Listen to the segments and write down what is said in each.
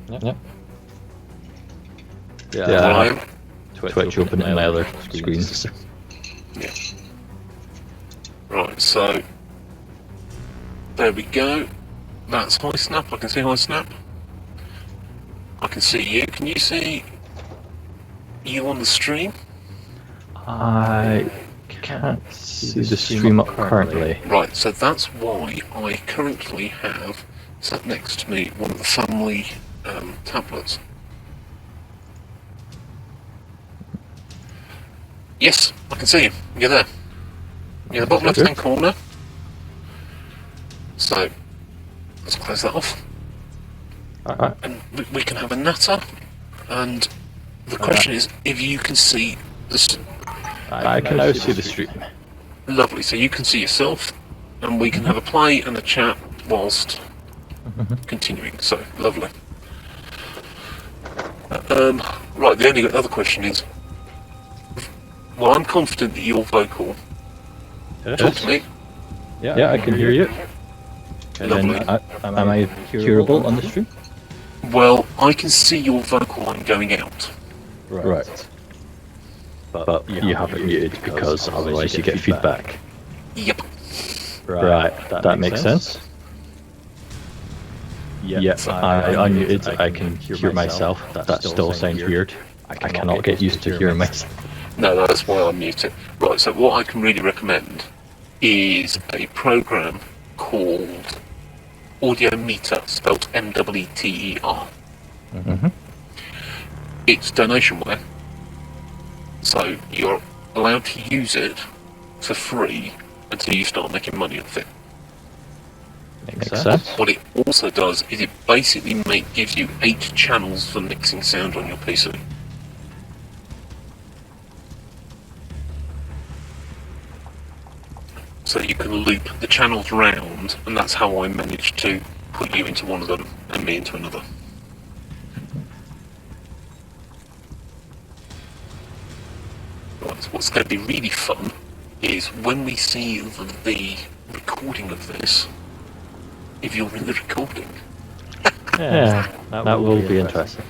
Yep. Yeah. Twitch open in my other screens. Yeah. Right, so there we go. That's Hysnap. I can see Hysnap. I can see you. Can you see you on the stream? I can't see the stream up currently. Right, so that's why I currently have sat next to me one of the family tablets. Yes, I can see you. You're there. You're in the bottom left-hand corner. So let's close that off. Alright. And we can have a natter. And the question is if you can see the... I can now see the stream. Lovely, so you can see yourself, and we can have a play and a chat whilst continuing, so lovely. Right, the only other question is, well, I'm confident that you're vocal. Yes. Talk to me. Yeah, I can hear you. Lovely. Am I hearable on the stream? Well, I can see your vocal line going out. Right. But you have it muted because otherwise you get feedback. Yep. Right, that makes sense. Yes, I unmuted, I can hear myself. That still sounds weird. I cannot get used to hearing myself. No, that's why I mute it. Right, so what I can really recommend is a program called Audio Meter, spelled M-E-E-T-E-R. It's donationware, so you're allowed to use it for free until you start making money off it. Makes sense. What it also does is it basically gives you 8 channels for mixing sound on your PC. So you can loop the channels round, and that's how I managed to put you into one of them and me into another. Right, so what's going to be really fun is when we see the recording of this, if you're in the recording. Yeah, that will be interesting.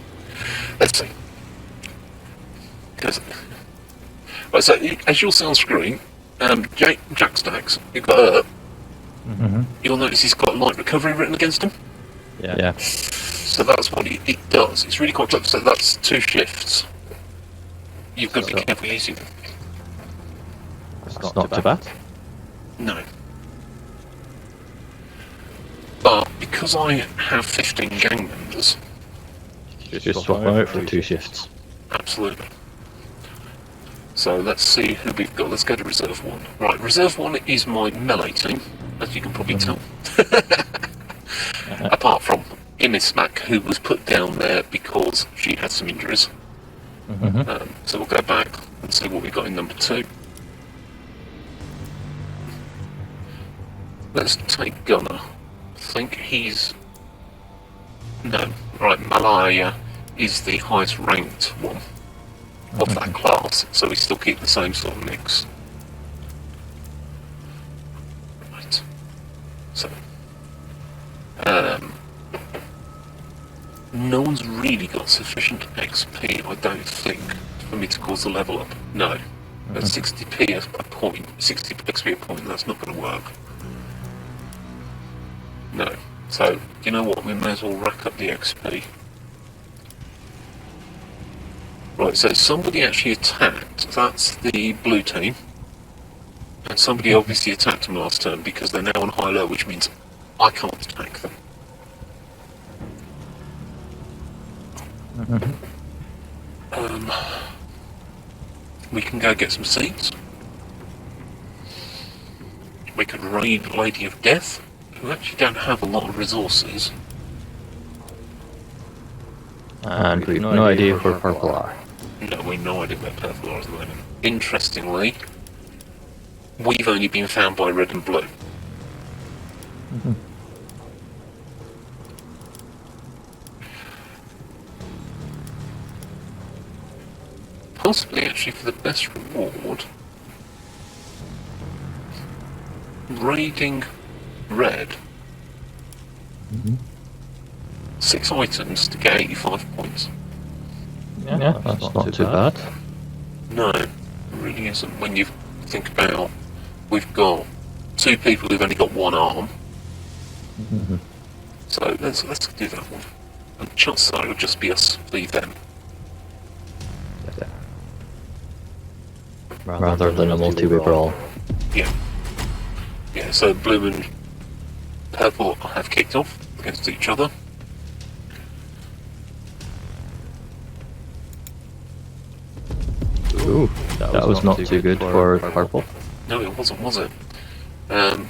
Let's see. Right, so as you'll see on screen, Jack Stacks, you've got you'll notice he's got light recovery written against him. Yeah. So that's what it does. It's really quite clever. So that's 2 shifts. You've got to be careful using them. It's not too bad. No. But because I have 15 gang members, Just swap them out for 2 shifts. absolutely. So let's see who we've got. Let's go to Reserve 1. Right, Reserve 1 is my melee team, as you can probably tell. Apart from Hysnaps, who was put down there because she had some injuries. So we'll go back and see what we've got in number 2. Let's take Gunner. I think he's... No, right, Malaya is the highest ranked one of that class, so we still keep the same sort of mix. Right. So... no one's really got sufficient XP, I don't think, for me to cause the level up. No. At 60p a point, 60 XP a point, that's not going to work. No. So, you know what, we may as well rack up the XP. Right, so somebody actually attacked, that's the blue team. And somebody obviously attacked them last turn because they're now on high-low, which means I can't attack them. We can go get some seeds. We could raid Lady of Death, who actually don't have a lot of resources. And we've no idea where purple are. No, we've no idea where purple are at the moment. Interestingly, we've only been found by red and blue. Possibly actually for the best reward, raiding red 6 items to get 85 points. Yeah, that's not too bad. No, it really isn't. When you think about, we've got 2 people who've only got 1 arm. So let's do that one. And chances are it'll just be us v them. Rather than a multi-way brawl. Yeah. Yeah, so blue and purple have kicked off against each other. Ooh, that was not too good for purple. No, it wasn't, was it? And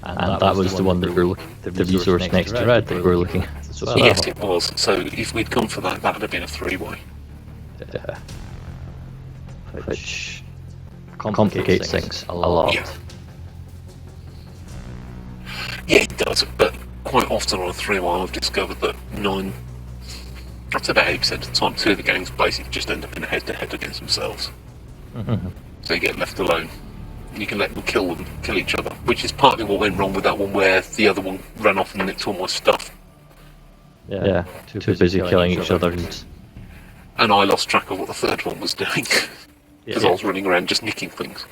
that was the one that we were the resource next to red that we were looking at as well. Yes, it was. So if we'd gone for that, that would have been a 3-way. Yeah. Which complicates things a lot. Yeah. Yeah, it does, but quite often on a 3-way I've discovered that that's about 8% of the time, 2 of the gangs basically just end up in a head-to-head against themselves. So you get left alone. You can let them kill each other, which is partly what went wrong with that one where the other one ran off and nicked all my stuff. Yeah, too busy killing each other. And I lost track of what the third one was doing, because I was running around just nicking things.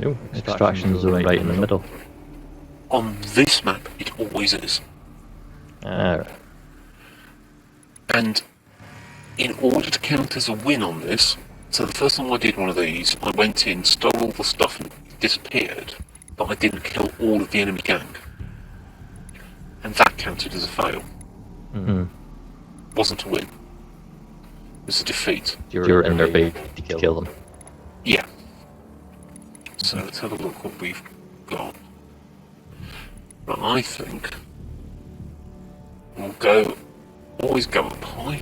Ooh, extraction zone right in the middle. On this map, it always is. And in order to count as a win on this, so the first time I did one of these, I went in, stole all the stuff and disappeared, but I didn't kill all of the enemy gang. And that counted as a fail. Wasn't a win. It was a defeat. You're in their bait to kill them. Yeah. So let's have a look what we've got. But I think we'll always go up high.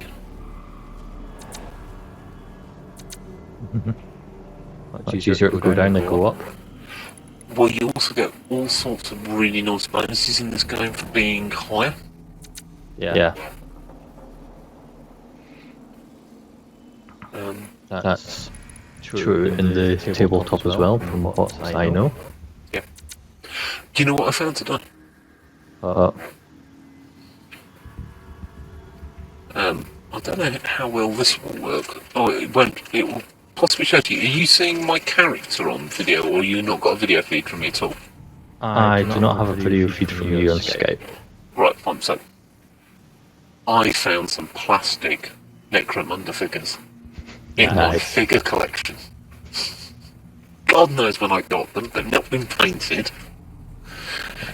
It's easier to go down than go up. Well, you also get all sorts of really nice bonuses in this game for being higher. Yeah. That's true in the tabletop as well, from what I know. Yeah. Do you know what I found today? I don't know how well this will work. Oh, it won't. It will possibly show to you. Are you seeing my character on video, or you not got a video feed from me at all? I do not have a video feed from you on Skype. Right, fine. So, I found some plastic Necromunda figures in my figure collection. God knows when I got them. They've not been painted.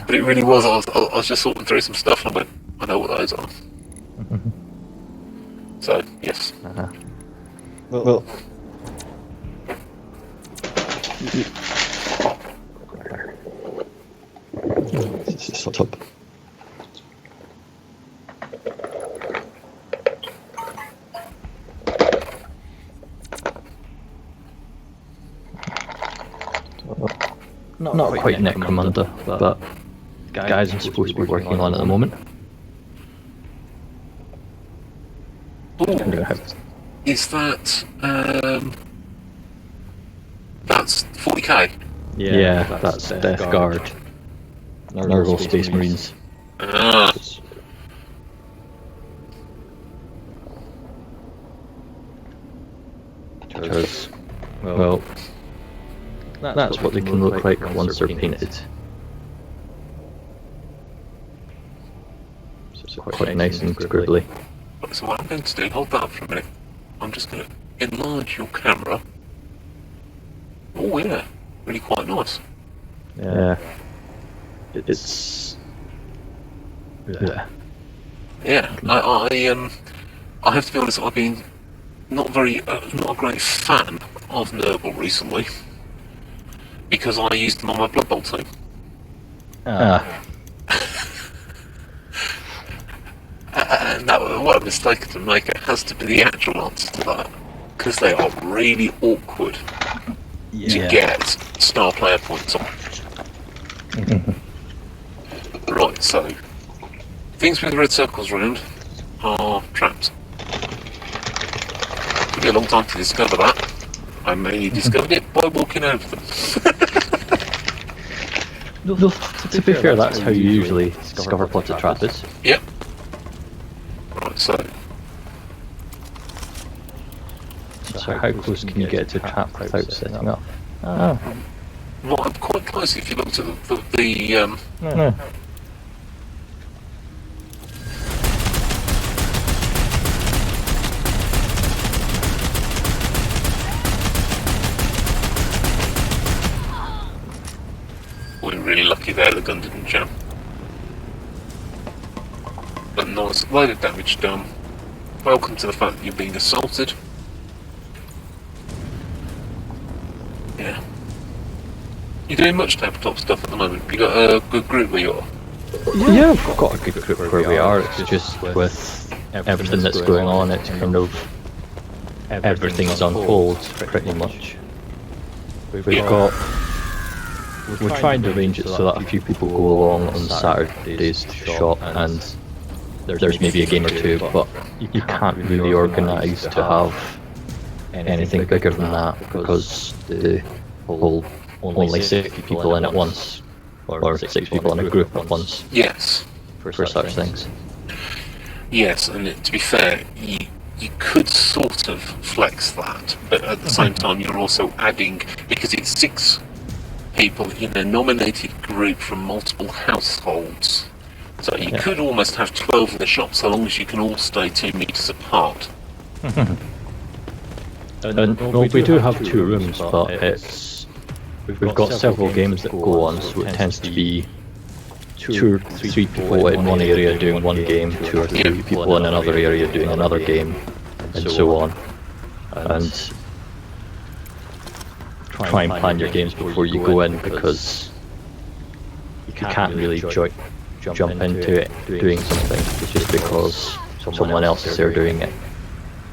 But it really was. I was just sorting through some stuff and I went, I know what those are. So, yes. Well. Stop. Not quite Necromunda, but guys I'm supposed to be working on at the moment. Is that, that's 40k? Yeah, that's Death Guard. Nurgle Space Marines. Ah. Because, well, that's what they can look like once they're painted. So quite nice and scribbly. So what I'm going to do, hold that up for a minute. I'm just going to enlarge your camera. Oh yeah, really quite nice. Yeah. It's... Yeah. Yeah, I have to be honest, I've been not a great fan of Nurgle recently. Because I used them on my Blood Bowl team. And what a mistake to make. It has to be the actual answer to that. Because they are really awkward to get star player points on. Right, so things with red circles around are traps. Took me a long time to discover that. I mainly discovered it by walking over them. No, to be fair, that's how you usually discover plotted trappers. Yep. Right, so So how close can you get to a trap without setting up? Ah, well, I'm quite close if you looked at the no. we're really lucky there the gun didn't jam. But nice, load of damage done. Welcome to the fact that you're being assaulted. Yeah. You doing much tabletop stuff at the moment? You got a good group where you are? Yeah, we've got a good group where we are. It's just with everything that's going on, it's kind of everything's on hold pretty much. We're trying to arrange it so that a few people go along on Saturdays to shop, and there's maybe a game or two, but you can't really organise to have anything bigger than that because the whole only 60 people in at once, or 6 people in a group at once. Yes. For such things. Yes, and to be fair, you could sort of flex that, but at the same time you're also adding, because it's 6 people in a nominated group from multiple households. So you could almost have 12 in the shop so long as you can all stay 2 meters apart. Well, we do have 2 rooms, but we've got several games that go on, so it tends to be 2 or 3 people in one area doing one game, 2 or 3 people in another area doing another game, and so on. And try and plan your games before you go in, because you can't really jump into it doing something just because someone else is there doing it.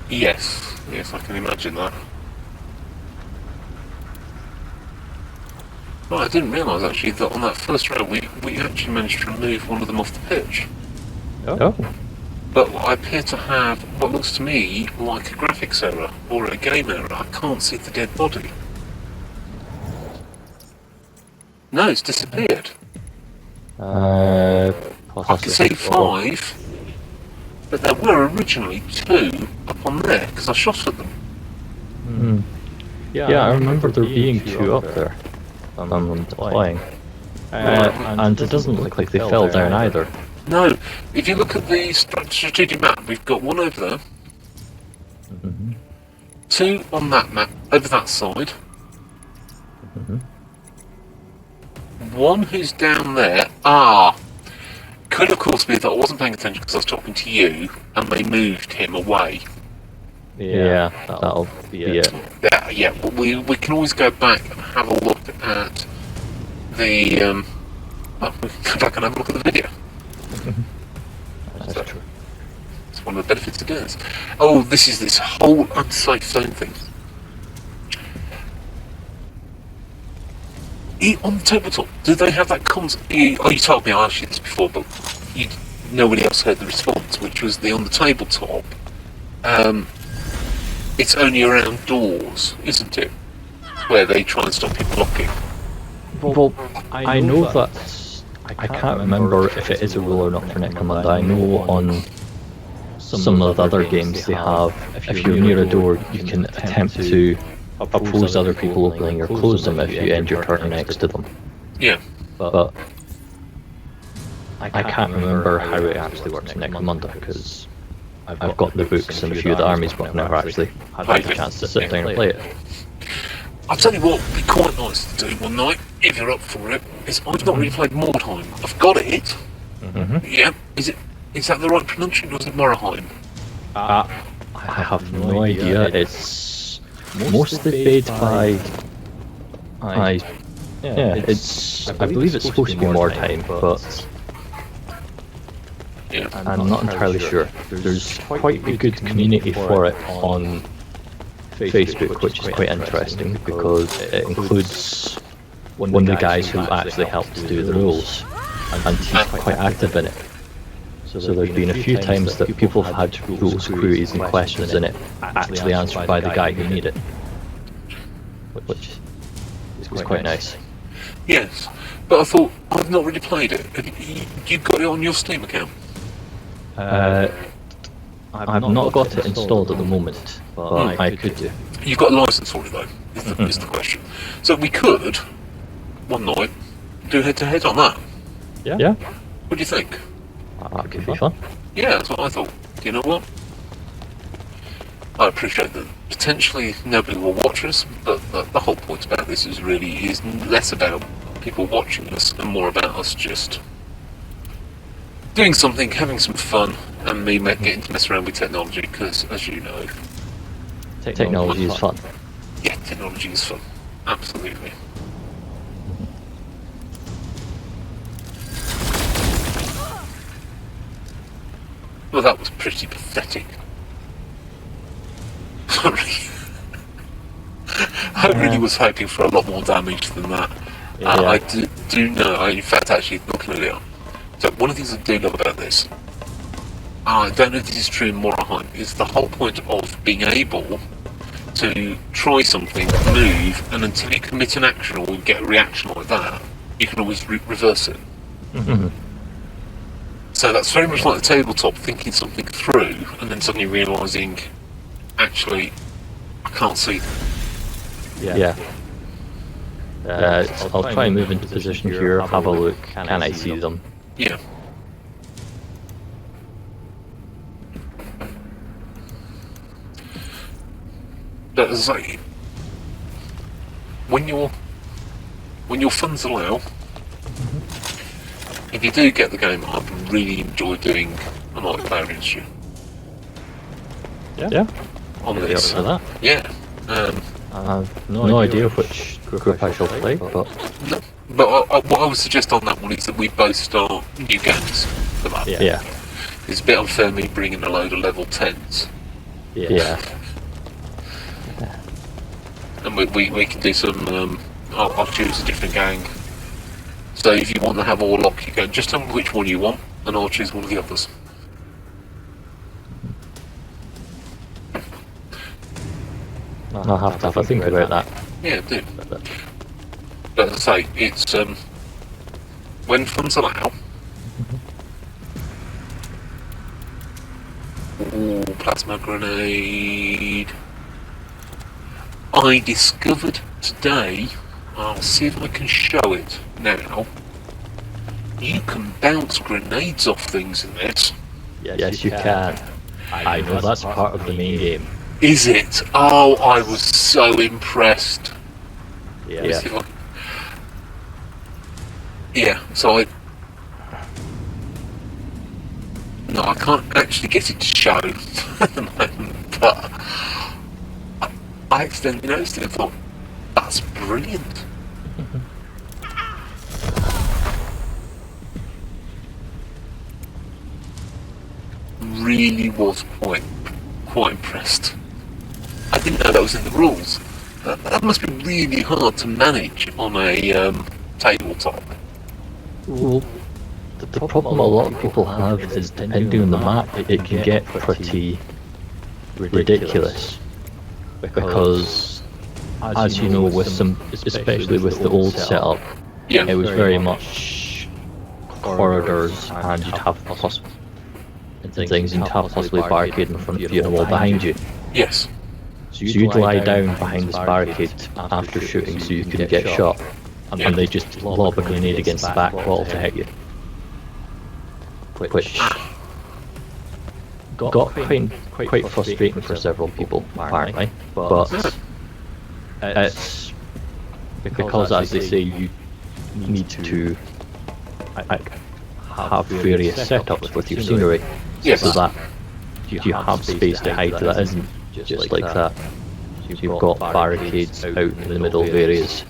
Yes, I can imagine that. Well, I didn't realise actually that on that first round we actually managed to remove one of them off the pitch. Oh. But I appear to have what looks to me like a graphics error or a game error. I can't see the dead body. No, it's disappeared. I can see 5, but there were originally 2 up on there because I shot at them. Yeah, I remember there being 2 up there. Playing. And it doesn't look like they fell down either. No, if you look at the strategic map, we've got 1 over there, 2 on that map, over that side, 1 who's down there. Could of course be that I wasn't paying attention because I was talking to you, and they moved him away. Yeah, that'll be it. Yeah, but we can always go back and have a look at the. We can go back and have a look at the video. That's true. It's one of the benefits of doing this. Oh, this is this whole unsafe zone thing. On the tabletop, do they have that concept? You told me, I asked you this before, but nobody else heard the response, which was on the tabletop. It's only around doors, isn't it? Where they try and stop you blocking. Well, I know that. I can't remember if it is a rule or not for Necromunda. I know on some of the other games they have, if you're near a door, you can attempt to oppose other people opening or close them if you end your turn next to them. Yeah. But I can't remember how it actually works in Necromunda, because I've got the books and a few of the armies, but I've never actually had the chance to sit down and play it. I'll tell you what would be quite nice to do one night, if you're up for it, is I've not really played Mordheim. I've got it. Yeah. Is that the right pronunciation, or is it Morheim? I have no idea. It's mostly played by... I believe it's supposed to be Mordheim, but Yeah. I'm not entirely sure. There's quite a good community for it on Facebook, which is quite interesting because it includes one of the guys who actually helped to do the rules, and he's quite active in it. So there's been a few times that people have had rules queries and questions in it actually answered by the guy who made it, which is quite nice. Yes, but I thought I've not really played it. You've got it on your Steam account. I've not got it installed at the moment, but I could do. You've got a license for it though. Is the question. So we could one night do head-to-head on that. Yeah. What do you think? That could be fun. Yeah, that's what I thought. You know what? I appreciate that potentially nobody will watch us, but the whole point about this is less about people watching us and more about us just doing something, having some fun, and me getting to mess around with technology, because as you know, Technology is fun. yeah, technology is fun. Absolutely. Well, that was pretty pathetic. Sorry. I really was hoping for a lot more damage than that. Yeah. I do know, in fact, actually, looking at it up. So, one of the things I do love about this, I don't know if this is true in Morroheim, is the whole point of being able to try something, move, and until you commit an action or get a reaction like that, you can always reverse it. Mm-hmm. So that's very much like the tabletop, thinking something through, and then suddenly realising, actually, I can't see them. Yeah. I'll try and move into position here, have a look. Can I see them? Yeah. But as I say, when your funds allow, if you do get the game, I'd really enjoy doing a multiplayer against you. Yeah. On Maybe this. up for that. Yeah. I have no idea which group I shall play, but No, but what I would suggest on that one is that we both start new games for that. yeah. It's a bit unfair me bringing a load of level 10s. Yeah. And we can do some, I'll choose a different gang. So if you want to have Warlock, you go, just tell me which one you want, and I'll choose one of the others. I'll have to have a think about that. Yeah, do. But as I say, it's, when funds allow. Ooh, plasma grenade. I discovered today, I'll see if I can show it now, you can bounce grenades off things in this. Yes, you can. I know that's part of the main game. Is it? Oh, I was so impressed. Yeah. Yeah, so no, I can't actually get it to show at the moment, but I accidentally noticed it and thought, that's brilliant. Really was quite impressed. I didn't know that was in the rules. That must be really hard to manage on a tabletop. Well, the problem a lot of people have is depending on the map, it can get pretty ridiculous. Because, as you know, with some, especially with the old setup, Yeah. it was very much corridors, and you'd have things, you'd have possibly a barricade in front of you and a wall behind you. Yes. So you'd lie down behind this barricade after shooting so you couldn't get shot, and they just lob a grenade against the back wall to hit you. Which got quite frustrating for several people, apparently. But it's because, as they say, you need to have various setups with your scenery, Yes. so that you have space to hide that isn't just like that. So you've got barricades out in the middle of areas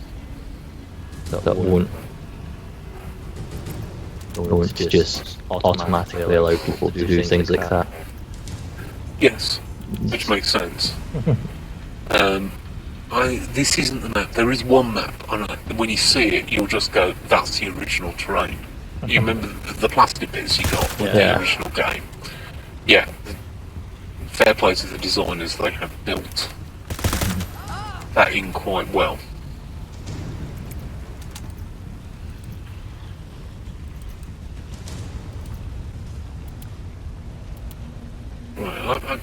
that won't just automatically allow people to do things like that. Yes. Which makes sense. This isn't the map. There is one map, and when you see it, you'll just go, that's the original terrain. You remember the plastic bits you got with the original game? Yeah. Fair play to the designers, they have built that in quite well.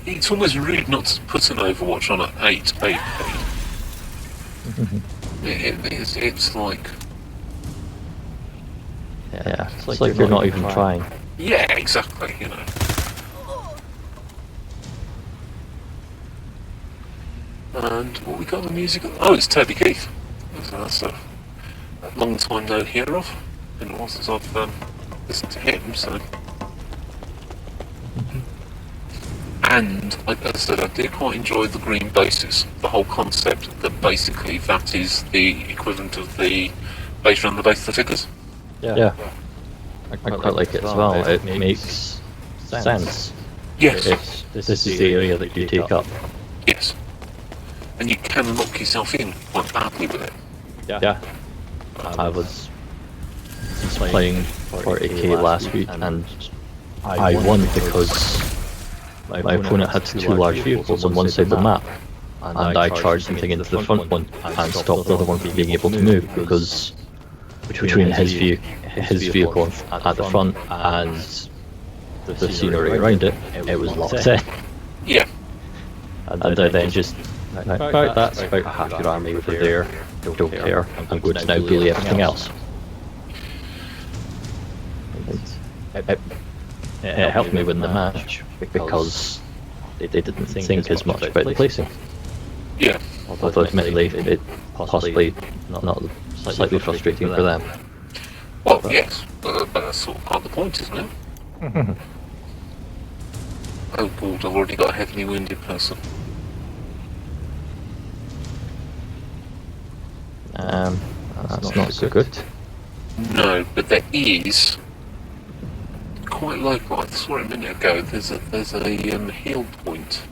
it's almost rude not to put an Overwatch on at 8 AP. It's like... Yeah, it's like you're not even trying. Yeah, exactly, you know. And what we got on the music? Oh, it's Toby Keith. That's a long time no hear of. Been a while since I've listened to him, so... And, like I said, I did quite enjoy the green bases. The whole concept that basically that is the equivalent of the base around the base of the figures. Yeah. I quite like it as well. It makes sense. Yes. This is the area that you take up. Yes. And you can lock yourself in quite badly with it. Yeah. I was playing 40k last week and I won because my opponent had two large vehicles on one side of the map, and I charged something into the front one and stopped the other one from being able to move because between his vehicle at the front and the scenery around it, it was locked in. Yeah. And then just, right, that's about half your army over there, don't care, I'm going to now bully everything else. It helped me win the match because they didn't think as much about the placing. Yeah. Although admittedly it possibly not slightly frustrating for them. Well, yes, but that's sort of part of the point, isn't it? Oh god, I've already got a heavily wounded person. That's not so good. No, but there is quite local. I saw it a minute ago. There's a heal point.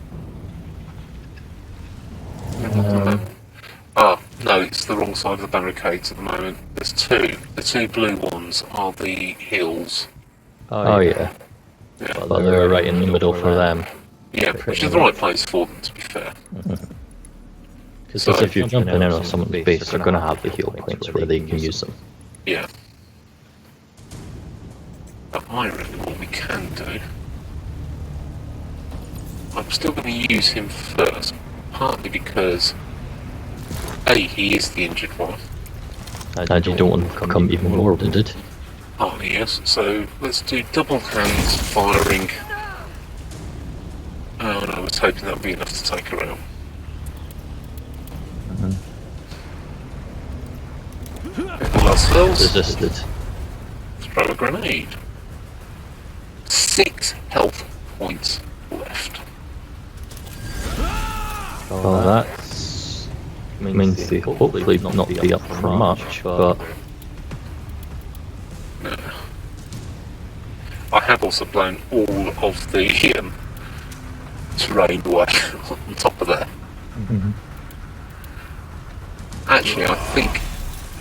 No, it's the wrong side of the barricades at the moment. There's two. The two blue ones are the heals. Oh yeah. But they're right in the middle for them. Yeah, which is the right place for them, to be fair. Because if you're jumping in on someone's base, they're going to have the heal points where they can use them. Yeah. But I reckon what we can do... I'm still going to use him first, partly because A, he is the injured one. And you don't want to become even more wounded. Partly, yes. So let's do double hands firing. Oh no, I was hoping that would be enough to take her out. Ourselves. Resisted. Throw a grenade. 6 health points left. Well, that's means they hopefully not be up for much, but I have also blown all of the terrain away on top of that. Actually, I think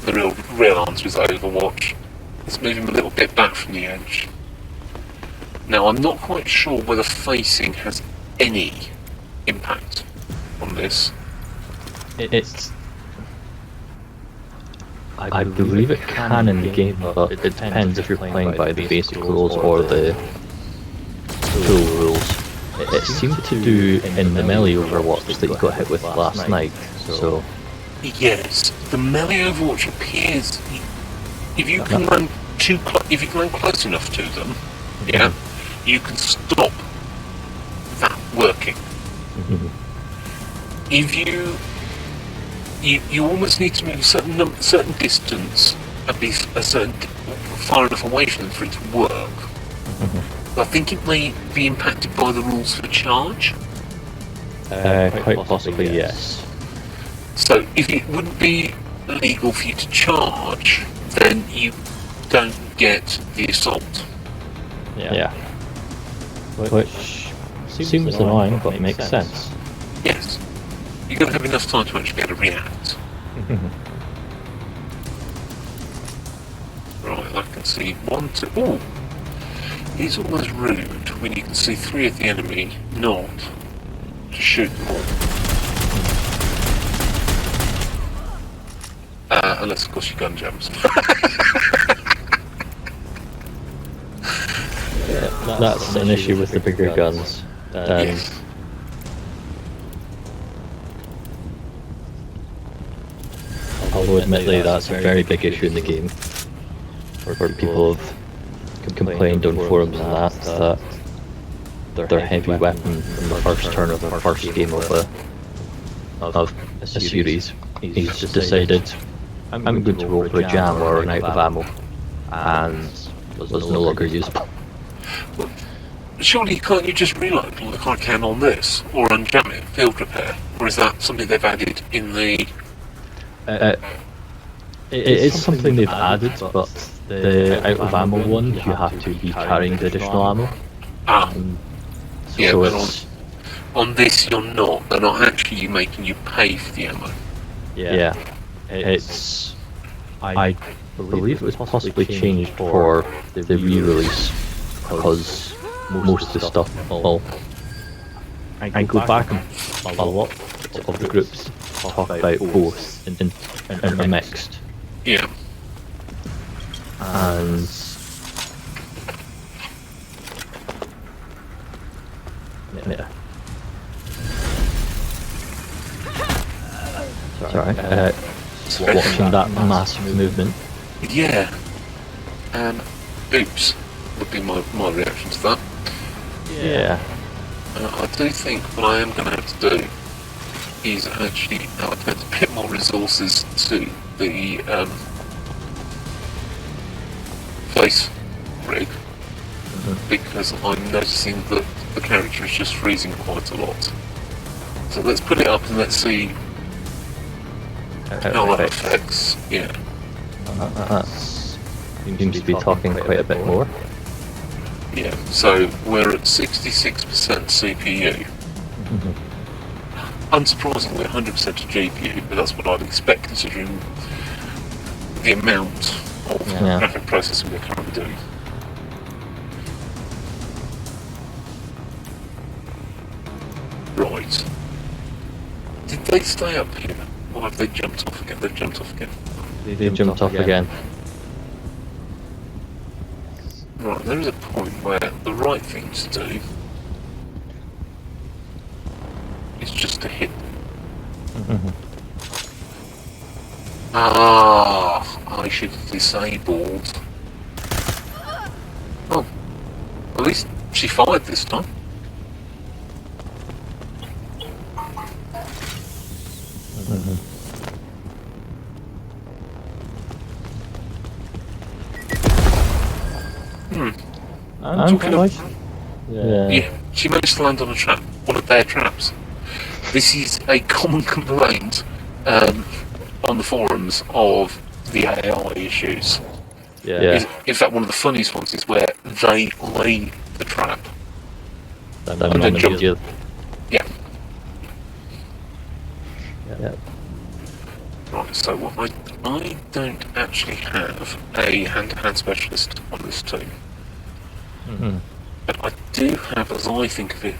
the real answer is Overwatch. Let's move him a little bit back from the edge. Now, I'm not quite sure whether facing has any impact on this. I believe it can in the game, but it depends if you're playing by the basic rules or the full rules. It seemed to do in the melee Overwatch that you got hit with last night, so... Yes, the melee Overwatch appears... If you can run close enough to them, yeah, you can stop that working. If you almost need to move a certain distance and be far enough away from them for it to work. I think it may be impacted by the rules for charge. Quite possibly, yes. So if it wouldn't be legal for you to charge, then you don't get the assault. Yeah. Which seems annoying, but makes sense. Yes. You're going to have enough time to actually be able to react. Right, I can see 1, 2... Ooh! It's almost rude when you can see 3 of the enemy not to shoot them all. Unless, of course, your gun jams. That's an issue with the bigger guns. Yes. Although admittedly that's a very big issue in the game, where people have complained on forums and that their heavy weapon from the first turn of the first game of a series, he's just decided, I'm going to roll for a jam or an out of ammo, and was no longer usable. Well, surely can't you just reload like I can on this, or unjam it, field repair? Or is that something they've added in the... It is something they've added, but the out of ammo one, you have to be carrying the additional ammo. Yeah, So but it's, on this you're not. They're not actually making you pay for the ammo. yeah, it's, I believe it was possibly changed for the re-release, because most of the stuff, well, I go back and a lot of the groups talk about both and are mixed. Yeah. And yeah. Sorry, watching that massive movement. Yeah. Oops, would be my reaction to that. Yeah. I do think what I am going to have to do is actually allocate a bit more resources to the face rig, because I'm noticing that the character is just freezing quite a lot. So let's put it up and let's see how that affects. Yeah. That's, you seem to be talking quite a bit more. Yeah, so we're at 66% CPU. Unsurprisingly, 100% GPU, but that's what I'd expect considering the amount of graphic processing we're currently doing. Right. Did they stay up here? Or have they jumped off again? They've jumped off again. They've jumped off again. Right, there is a point where the right thing to do is just to hit them. I should have disabled. Oh, at least she fired this time. I'm talking Yeah, she managed to land on a trap, one of their traps. This is a common complaint on the forums of the AI issues. Yeah. In fact, one of the funniest ones is where they lay the trap. And then jump. Yeah. Yeah. Right, so what I don't actually have a hand-to-hand specialist on this team. But I do have, as I think of it,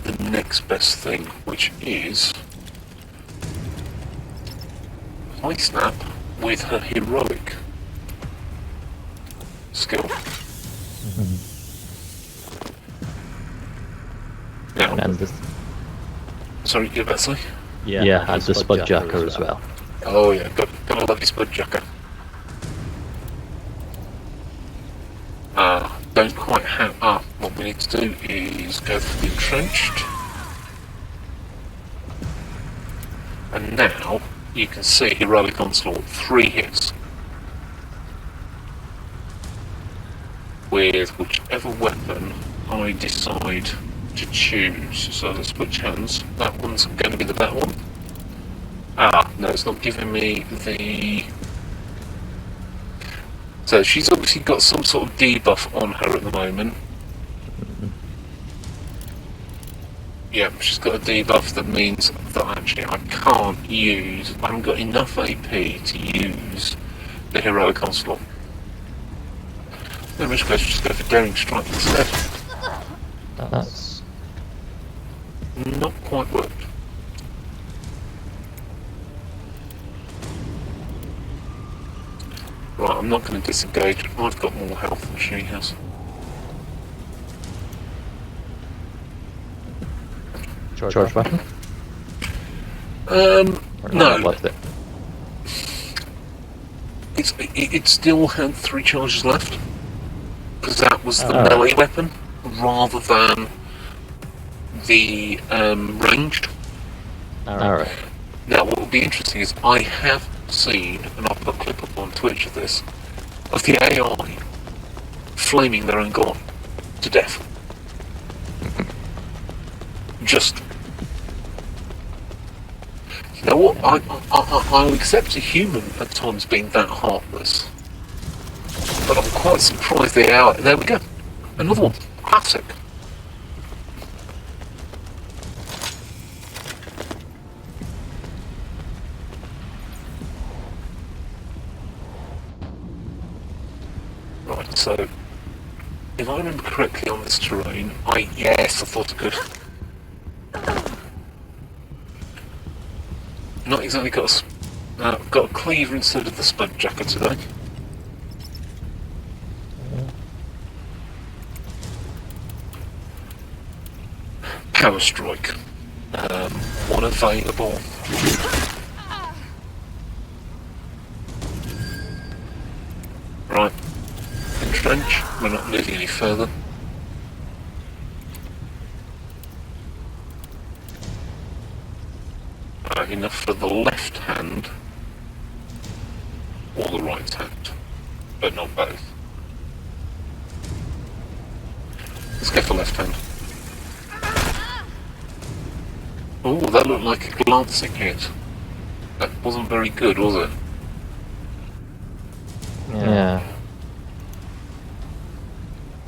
the next best thing, which is Hysnap with her heroic skill. Now, And this, sorry, you're about to say? yeah, and the Spudjacker as well. Oh yeah, gotta love this Spudjacker. Don't quite have... what we need to do is go for the entrenched. And now, you can see Heroic Onslaught, 3 hits. With whichever weapon I decide to choose. So let's switch hands. That one's going to be the better one. No, it's not giving me the... So she's obviously got some sort of debuff on her at the moment. Yeah, she's got a debuff that means that actually I can't use... I haven't got enough AP to use the Heroic Onslaught. In which case, just go for Daring Strike instead. That's... Not quite worked. Right, I'm not going to disengage. I've got more health than she has. charge weapon? No. Not left it. It still had 3 charges left, because that was the melee weapon rather than the ranged. Alright. Now, what would be interesting is I have seen, and I'll put a clip up on Twitch of this, of the AI flaming their own god to death. Just. You know what? I'll accept a human at times being that heartless, but I'm quite surprised they are. There we go. Another one. Classic. Right, so if I remember correctly on this terrain, yes, I thought I could. Not exactly got a cleaver instead of the spud jacker today. Power strike. One available. Right. Entrench. We're not moving any further. Enough for the left hand or the right hand, but not both. Let's go for left hand. Oh, that looked like a glancing hit. That wasn't very good, was it? Yeah.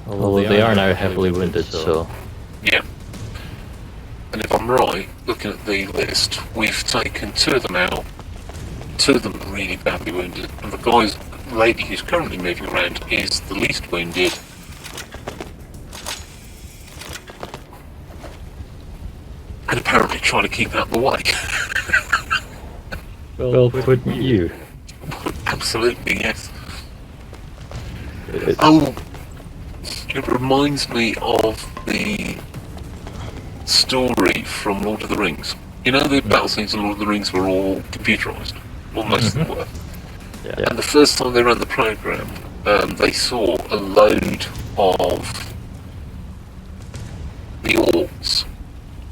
Although they are now heavily wounded, so... Yeah. And if I'm right, looking at the list, we've taken 2 of them out, 2 of them are really badly wounded, and the lady who's currently moving around is the least wounded. And apparently trying to keep out of the way. Well, wouldn't you? Absolutely, yes. Oh, it reminds me of the story from Lord of the Rings. You know, the battle scenes in Lord of the Rings were all computerised. Well, most of them were. Yeah. And the first time they ran the programme, they saw a load of the orcs.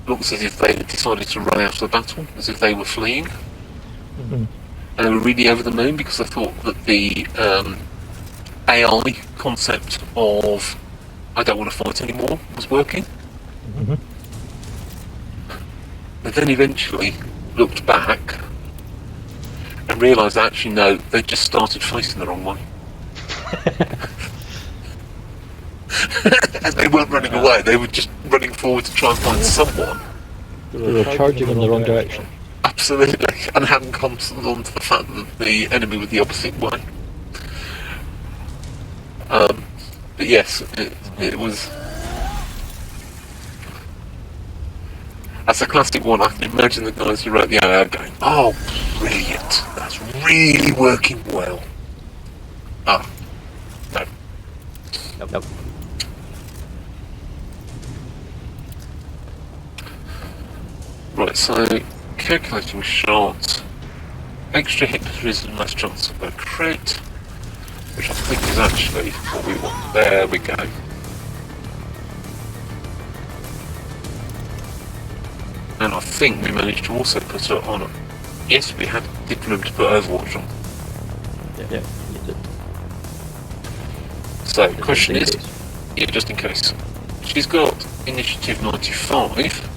Looks as if they had decided to run out of the battle, as if they were fleeing. And they were really over the moon because they thought that the AI concept of I don't want to fight anymore was working. But then eventually looked back and realised actually no, they just started facing the wrong way. And they weren't running away, they were just running forward to try and find someone. They were charging in the wrong direction. Absolutely, and hadn't concentrated on to the fact that the enemy was the opposite way. But yes, it was... That's a classic one. I can imagine the guys who wrote the AI going, "Oh, brilliant! That's really working well." Ah, no. Nope. Right, so calculating shot, extra hit precision, less chance of a crit, which I think is actually what we want. There we go. And I think we managed to also put her on it. Yes, we did remember to put Overwatch on. Yeah, you did. So, the question is, just in case, she's got initiative 95.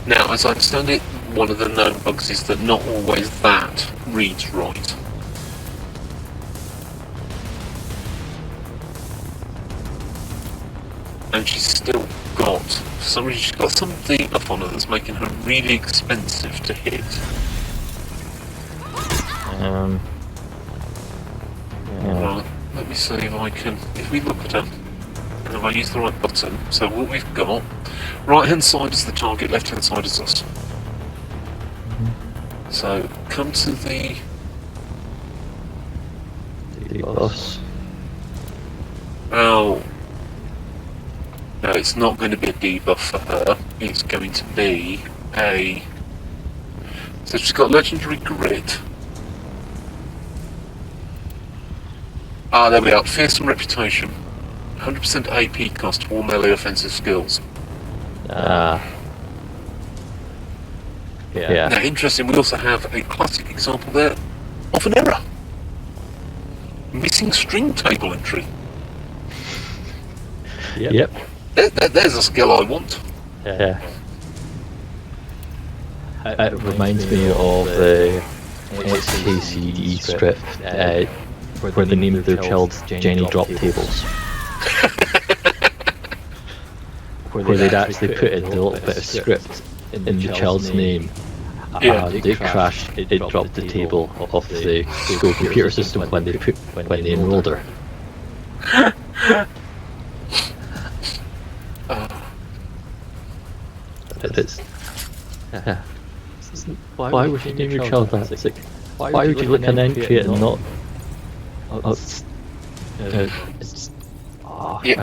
Now, as I understand it, one of the known bugs is that not always that reads right. And she's still got, for some reason she's got some debuff on her that's making her really expensive to hit. Yeah. Right, let me see if we look at her, and if I use the right button, so what we've got, right hand side is the target, left hand side is us. So, come to the boss. Oh. No, it's not going to be a debuff for her. It's going to be a... So she's got Legendary Grit. Ah, there we are. Fearsome Reputation. 100% AP cost to all melee offensive skills. Yeah. Now, interesting, we also have a classic example there of an error. Missing string table entry. Yep. There's a skill I want. Yeah. It reminds me of the SKCD script where they named their child Jenny Drop Tables. Where they'd actually put in a little bit of script in the child's name. They crashed, it dropped the table off the school computer system when they enrolled her. It's why would you name your child that? It's like, why would you look an entry at and not? I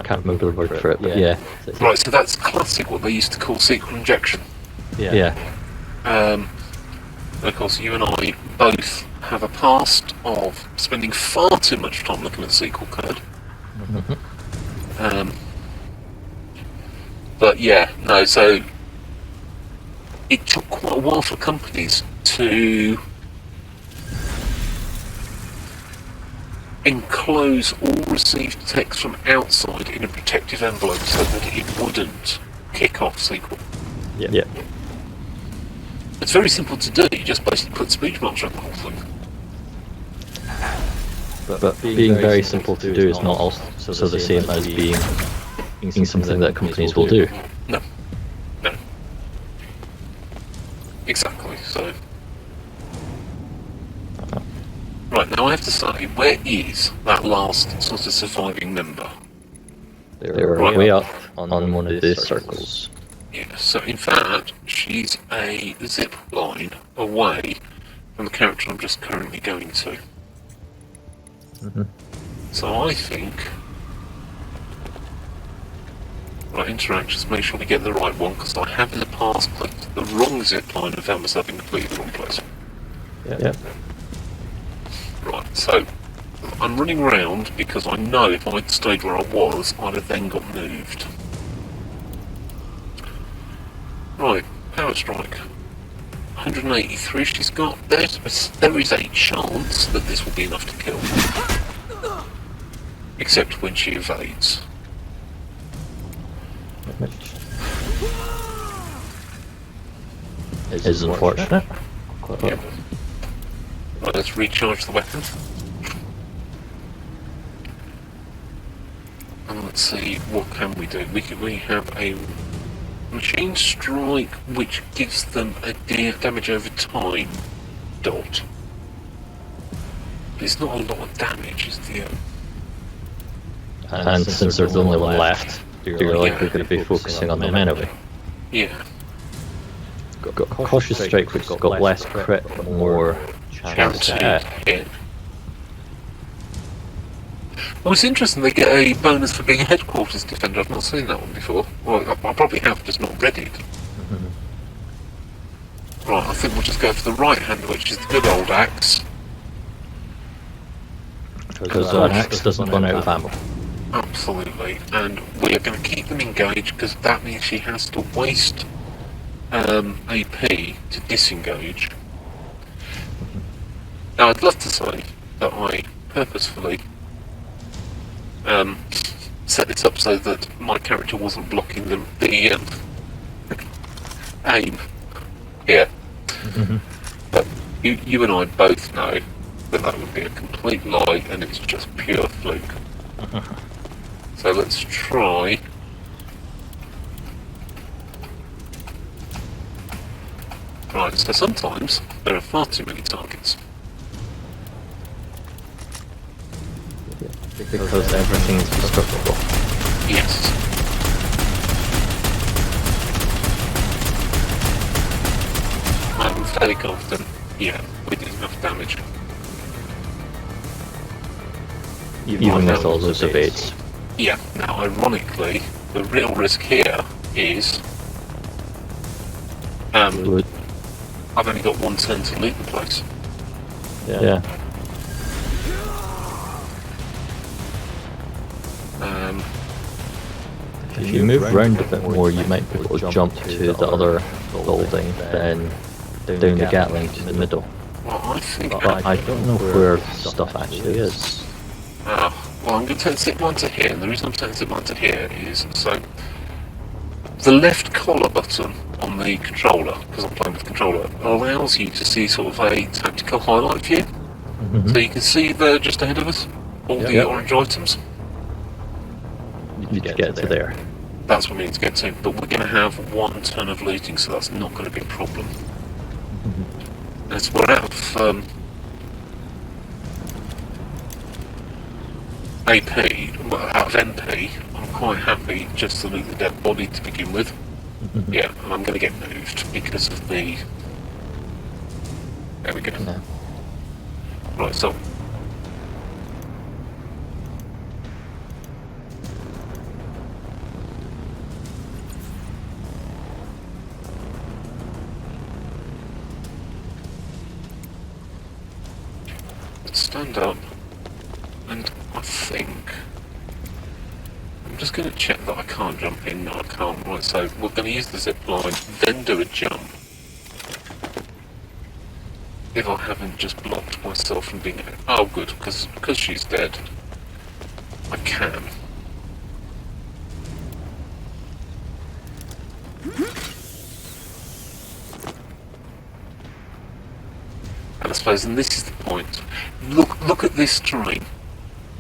can't remember the word for it, but yeah. Right, so that's classic, what they used to call SQL injection. Yeah. Of course, you and I both have a past of spending far too much time looking at SQL code. But yeah, no, so it took quite a while for companies to enclose all received text from outside in a protective envelope so that it wouldn't kick off SQL. Yeah. It's very simple to do, you just basically put speech marks around the whole thing. But being very simple to do is not also the same as being something that companies will do. No. Exactly, so... Right, now I have to say, where is that last sort of surviving member? They're way up on one of these circles. Yeah, so in fact, she's a zip line away from the character I'm just currently going to. So I think... Right, interactions, make sure we get the right one, because I have in the past clicked the wrong zip line and found myself in completely the wrong place. Yeah. Right, so I'm running around because I know if I'd stayed where I was, I'd have then got moved. Right, power strike. 183 she's got. There is a chance that this will be enough to kill. Except when she evades. Is unfortunate. Yep. Right, let's recharge the weapon. And let's see, what can we do? We have a machine strike which gives them a damage over time dot. But it's not a lot of damage, is the And since there's only one left, you're likely going to be focusing on them anyway. Yeah. Got Cautious Strike, which has got less crit, but more chance to hit. Well, it's interesting they get a bonus for being a headquarters defender. I've not seen that one before. Well, I probably have, just not read it. Right, I think we'll just go for the right hand, which is the good old axe. Because an axe doesn't run out of ammo. Absolutely, and we are going to keep them engaged because that means she has to waste AP to disengage. Now, I'd love to say that I purposefully set this up so that my character wasn't blocking the aim here. But you and I both know that that would be a complete lie and it's just pure fluke. So let's try. Right, so sometimes there are far too many targets. Because everything is destructible. Yes. I'm fairly confident, yeah, we did enough damage. Even with all those evades. Yeah, now ironically, The real risk here is Good. I've only got 1 turn to loot the place. Yeah. If you move around a bit more, you might be able to jump to the other building, then down the Gatling to the middle. Well, I think. But I don't know where stuff actually is. Well, I'm going to turn zip line to here, and the reason I'm turning zip line to here is so the left collar button on the controller, because I'm playing with the controller, allows you to see sort of a tactical highlight view. So you can see there just ahead of us all the orange items. You need to get to there. That's what we need to get to, but we're going to have 1 turn of looting, so that's not going to be a problem. As we're out of AP, out of MP, I'm quite happy just to loot the dead body to begin with. Yeah, and I'm going to get moved because of the... There we go. Yeah. Right, so... Let's stand up, and I think... I'm just going to check that I can't jump in. No, I can't. Right, so we're going to use the zip line, then do a jump. If I haven't just blocked myself from being... Oh, good, because she's dead. I can. And I suppose, and this is the point. Look at this terrain.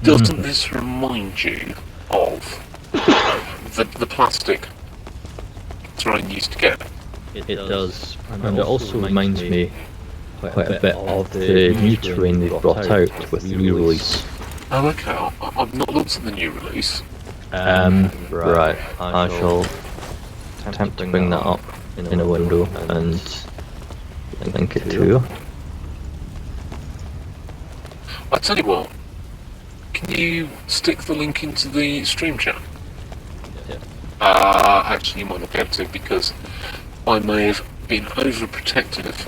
Doesn't this remind you of the plastic terrain you used to get? It does. And it also reminds me quite a bit of the new terrain they've brought out with the re-release. Oh, okay. I've not looked at the new release. Right. I shall attempt to bring that up in a window and link it to you. I tell you what. Can you stick the link into the stream chat? Actually, you might not be able to because I may have been overprotective.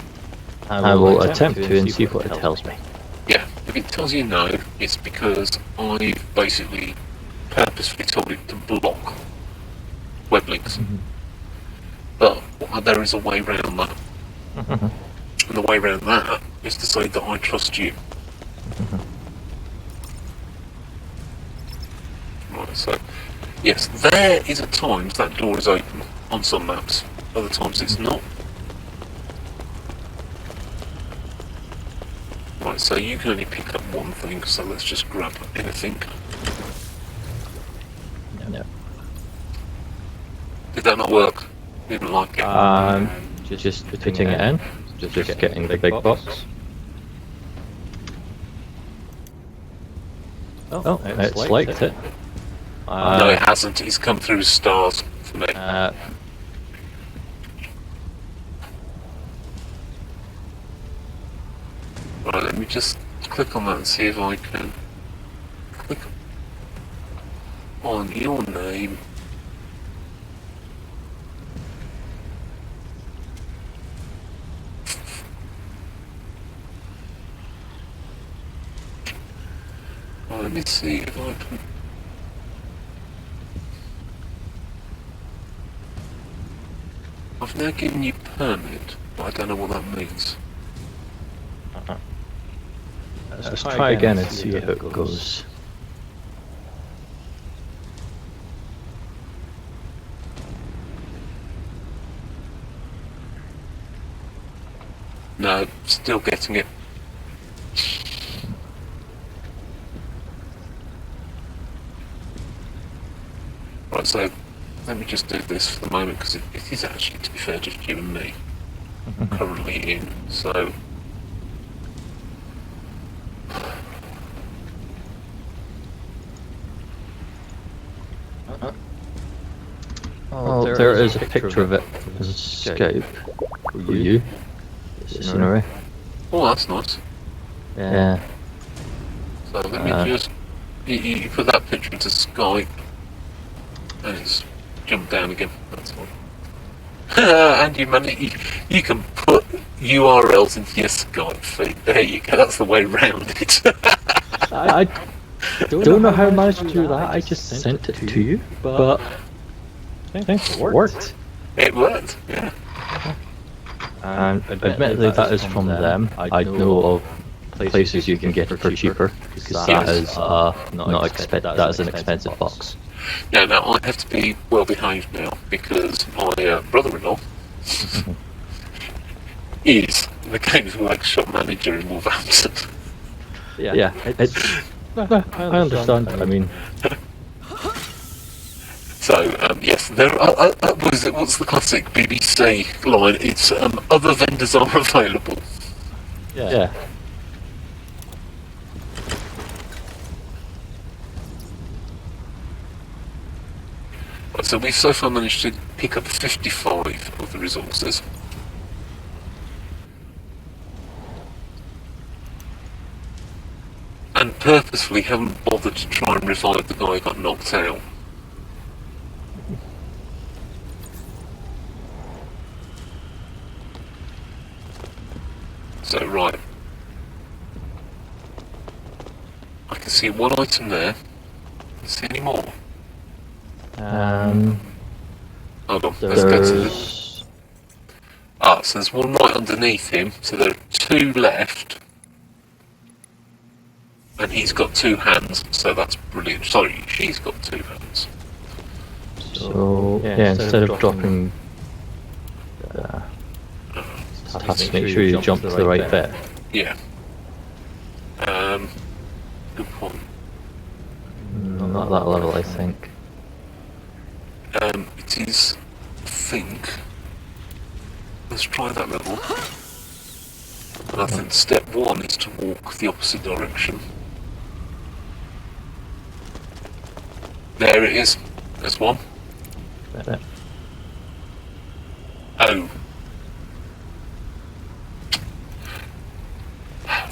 I will attempt to and see what it tells me. Yeah, if it tells you no, it's because I've basically purposefully told it to block web links. But there is a way around that. And the way around that is to say that I trust you. Right, so, yes, there is at times that door is open on some maps, other times it's not. Right, so you can only pick up one thing, so let's just grab anything. No. Did that not work? Didn't like it. Just putting it in, just getting the big box. Oh, it's liked it. No, it hasn't. It's come through as stars for me. Right, Let me just click on that and see if I can click on your name. Well, let me see if I can. I've now given you permit, but I don't know what that means. let's try again and see how it goes. No, still getting it. Right, so let me just do this for the moment because it is actually, to be fair, just you and me currently in. So Oh, there is a picture of it as Skype for you. Scenery. oh, that's nice. Yeah. So let me just you put that picture into Skype, and it's jump down again. That's fine. And you can put URLs into your Skype feed. There you go. That's the way round it. I don't know how I managed to do that. I just sent it to you, but I think it worked. It worked. Yeah. And admittedly, that is from them. I know of places you can get it for cheaper, because that is that is an expensive box. Yeah, now I have to be well behaved now because my brother-in-law is the Games Workshop manager in Wolverhampton. Yeah, I understand. I mean, so yes, there are. What's the classic BBC line? It's other vendors are available. yeah. So we've so far managed to pick up 55 of the resources. And purposefully haven't bothered to try and revive the guy who got knocked out. So right. I can see one item there. See any more? Hold on, let's go to the... so there's one right underneath him, so there are two left. And he's got two hands, so that's brilliant. Sorry, she's got two hands. So, yeah, instead of dropping... have to make sure you jump to the right bit. Yeah. Good point. Not that level, I think. It is, I think, let's try that level. And I think step one is to walk the opposite direction. There it is. There's one. Oh.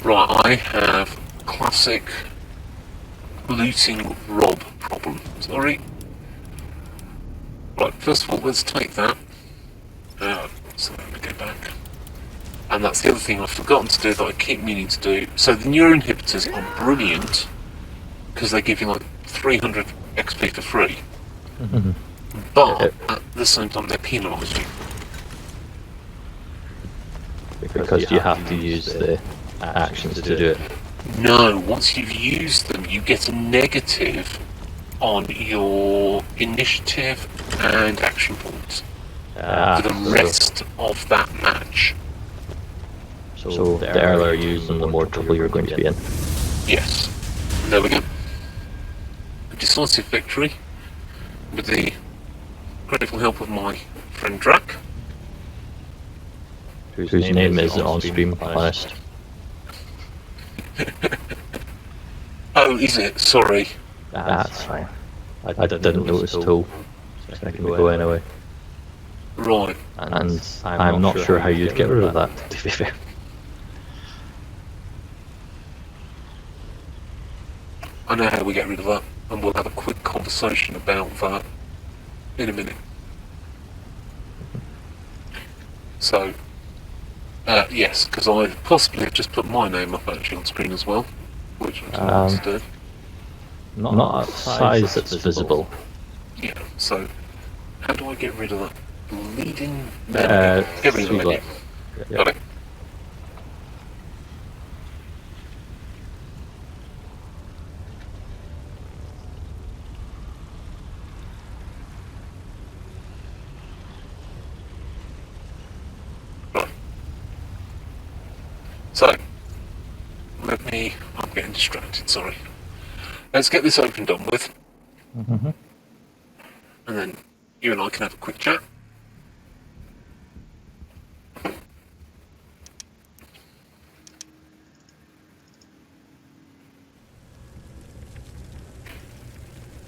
Right, I have classic looting rob problem. Sorry. Right, first of all, let's take that. So let me go back. And that's the other thing I've forgotten to do that I keep meaning to do. So the neuroinhibitors are brilliant because they give you like 300 XP for free. But at the same time, they penalise you. Because you have to use the actions to do it. No, once you've used them, you get a negative on your initiative and action points for the rest of that match. So the earlier you use them, the more trouble you're going to be in. Yes. There we go. A decisive victory with the grateful help of my friend Drac. Whose name is on stream, honest. Oh, is it? Sorry. That's fine. I didn't notice at all. So I can go anyway. Right. And I'm not sure how you'd get rid of that, to be fair. I know how we get rid of that, and we'll have a quick conversation about that in a minute. So, yes, because I possibly have just put my name up actually on screen as well, which I'm supposed to do. Not at the size that's visible. Yeah, so how do I get rid of that bleeding... get rid of it. Yeah. Got it. Right. So, I'm getting distracted, sorry. Let's get this opened done with. And then you and I can have a quick chat.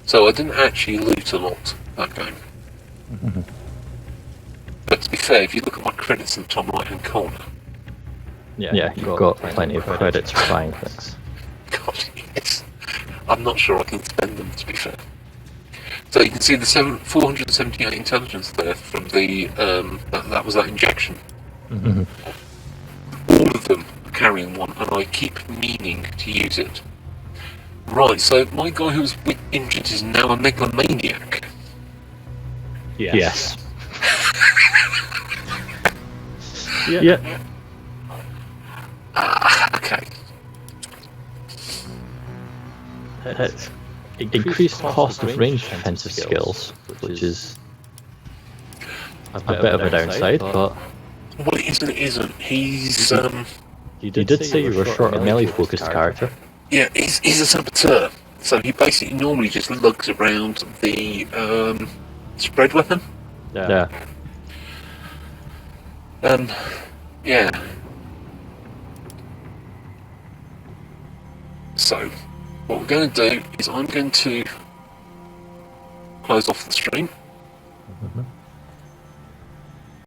So I didn't actually loot a lot that game. But to be fair, if you look at my credits in the top right hand corner. Yeah, you've got plenty of credits for buying things. God, yes. I'm not sure I can spend them, to be fair. So you can see the 478 intelligence there from the that was that injection. Mm-hmm. All of them are carrying one, and I keep meaning to use it. Right, so my guy who was injured is now a megalomaniac. Yes. Yeah. Okay. It's increased cost of range defensive skills, which is a bit of a downside, but Well, it isn't. He's you did say you were short a melee focused character. yeah, he's a saboteur. So he basically normally just lugs around the spread weapon. Yeah. Yeah. So what we're going to do is I'm going to close off the stream.